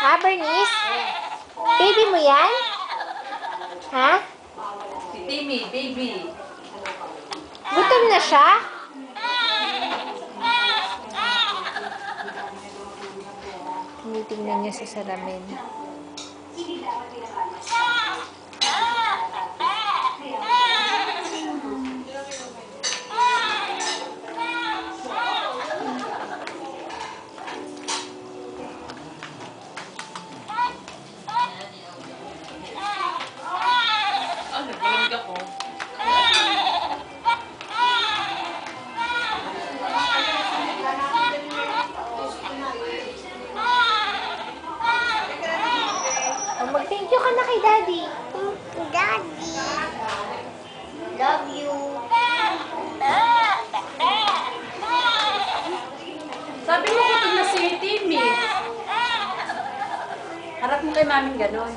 Ha, Bernice? Baby mo yan? Ha? Si Timmy, baby. Gutom na siya? Tinitingnan niya sa salamin. Nagbalamig ako. Mag-thank you ka na kay Daddy. Daddy. Love you. Sabi mo gutom na si Timmy. Harap mo kay maming ganon.